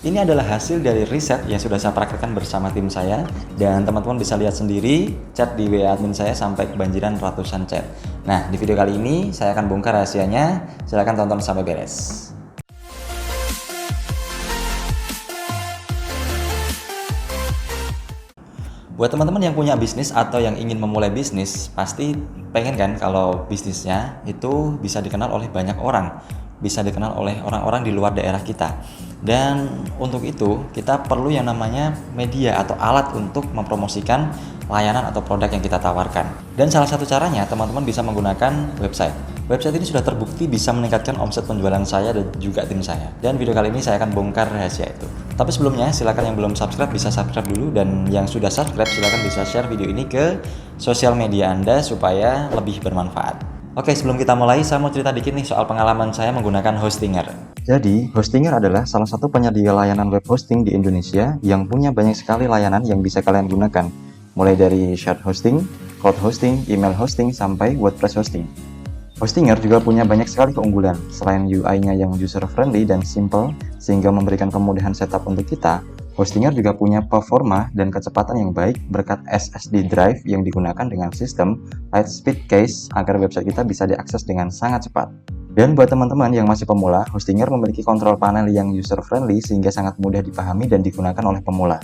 Ini adalah hasil dari riset yang sudah saya praktekkan bersama tim saya, dan teman-teman bisa lihat sendiri chat di WA admin saya sampai kebanjiran ratusan chat. Nah, di video kali ini saya akan bongkar rahasianya. Silahkan tonton sampai beres. Buat teman-teman yang punya bisnis atau yang ingin memulai bisnis, pasti pengen kan kalau bisnisnya itu bisa dikenal oleh banyak orang, bisa dikenal oleh orang-orang di luar daerah kita. Dan untuk itu kita perlu yang namanya media atau alat untuk mempromosikan layanan atau produk yang kita tawarkan. Dan salah satu caranya teman-teman bisa menggunakan website. Website ini sudah terbukti bisa meningkatkan omset penjualan saya dan juga tim saya. Dan video kali ini saya akan bongkar rahasia itu. Tapi sebelumnya silakan yang belum subscribe bisa subscribe dulu, dan yang sudah subscribe silakan bisa share video ini ke sosial media Anda supaya lebih bermanfaat. Oke, sebelum kita mulai, saya mau cerita dikit nih soal pengalaman saya menggunakan Hostinger. Jadi, Hostinger adalah salah satu penyedia layanan web hosting di Indonesia yang punya banyak sekali layanan yang bisa kalian gunakan. Mulai dari shared hosting, cloud hosting, email hosting, sampai WordPress hosting. Hostinger juga punya banyak sekali keunggulan. Selain UI-nya yang user-friendly dan simple, sehingga memberikan kemudahan setup untuk kita, Hostinger juga punya performa dan kecepatan yang baik berkat SSD drive yang digunakan dengan sistem Lightspeed Cache agar website kita bisa diakses dengan sangat cepat. Dan buat teman-teman yang masih pemula, Hostinger memiliki kontrol panel yang user-friendly sehingga sangat mudah dipahami dan digunakan oleh pemula.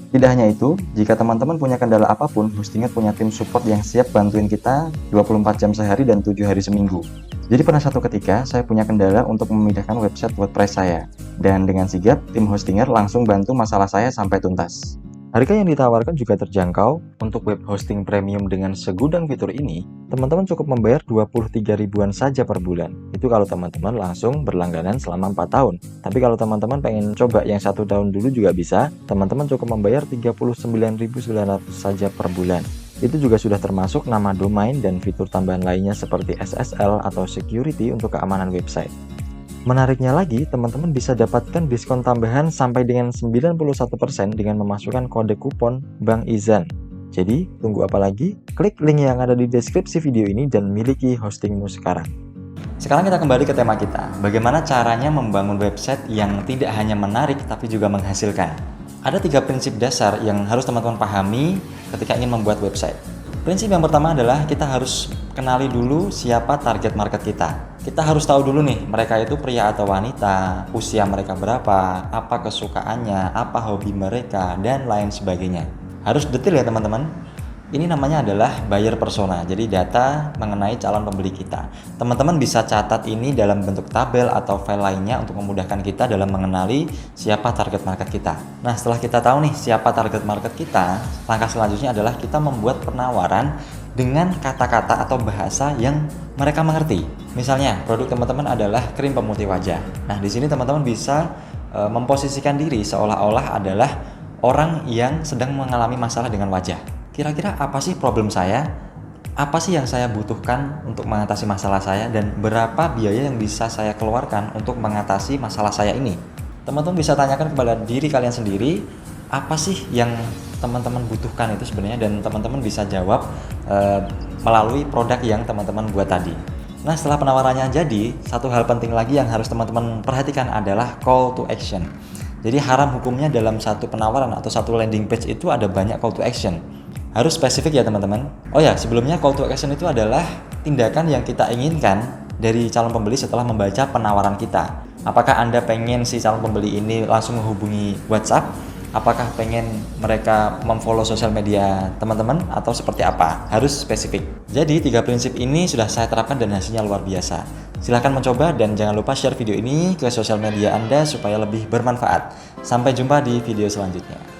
Tidak hanya itu, jika teman-teman punya kendala apapun, Hostinger punya tim support yang siap bantuin kita 24 jam sehari dan 7 hari seminggu. Jadi pernah satu ketika saya punya kendala untuk memindahkan website WordPress saya, dan dengan sigap tim Hostinger langsung bantu masalah saya sampai tuntas. Harga yang ditawarkan juga terjangkau. Untuk web hosting premium dengan segudang fitur ini, teman-teman cukup membayar 23 ribuan saja per bulan. Itu kalau teman-teman langsung berlangganan selama 4 tahun. Tapi kalau teman-teman pengen coba yang 1 tahun dulu juga bisa, teman-teman cukup membayar 39.900 saja per bulan. Itu juga sudah termasuk nama domain dan fitur tambahan lainnya seperti SSL atau security untuk keamanan website. Menariknya lagi, teman-teman bisa dapatkan diskon tambahan sampai dengan 91% dengan memasukkan kode kupon Bang Izan. Jadi, tunggu apa lagi? Klik link yang ada di deskripsi video ini dan miliki hostingmu sekarang. Sekarang kita kembali ke tema kita. Bagaimana caranya membangun website yang tidak hanya menarik tapi juga menghasilkan? Ada 3 prinsip dasar yang harus teman-teman pahami ketika ingin membuat website. Prinsip yang pertama adalah kita harus kenali dulu siapa target market kita. Kita harus tahu dulu nih, mereka itu pria atau wanita, usia mereka berapa, apa kesukaannya, apa hobi mereka, dan lain sebagainya. Harus detail ya teman-teman. Ini namanya adalah buyer persona, jadi data mengenai calon pembeli kita. Teman-teman bisa catat ini dalam bentuk tabel atau file lainnya untuk memudahkan kita dalam mengenali siapa target market kita. Nah, setelah kita tahu nih siapa target market kita, langkah selanjutnya adalah kita membuat penawaran dengan kata-kata atau bahasa yang mereka mengerti. Misalnya, produk teman-teman adalah krim pemutih wajah. Nah, di sini teman-teman bisa memposisikan diri seolah-olah adalah orang yang sedang mengalami masalah dengan wajah. Kira-kira apa sih problem saya? Apa sih yang saya butuhkan untuk mengatasi masalah saya, dan berapa biaya yang bisa saya keluarkan untuk mengatasi masalah saya ini? Teman-teman bisa tanyakan kepada diri kalian sendiri, apa sih yang teman-teman butuhkan itu sebenarnya, dan teman-teman bisa jawab melalui produk yang teman-teman buat tadi. Nah, setelah penawarannya jadi, satu hal penting lagi yang harus teman-teman perhatikan adalah call to action. Jadi haram hukumnya dalam satu penawaran atau satu landing page itu ada banyak call to action. Harus spesifik ya teman-teman. Oh ya, sebelumnya call to action itu adalah tindakan yang kita inginkan dari calon pembeli setelah membaca penawaran kita. Apakah Anda pengen si calon pembeli ini langsung menghubungi WhatsApp? Apakah pengen mereka memfollow sosial media teman-teman atau seperti apa? Harus spesifik. Jadi 3 prinsip ini sudah saya terapkan dan hasilnya luar biasa. Silahkan mencoba dan jangan lupa share video ini ke sosial media Anda supaya lebih bermanfaat. Sampai jumpa di video selanjutnya.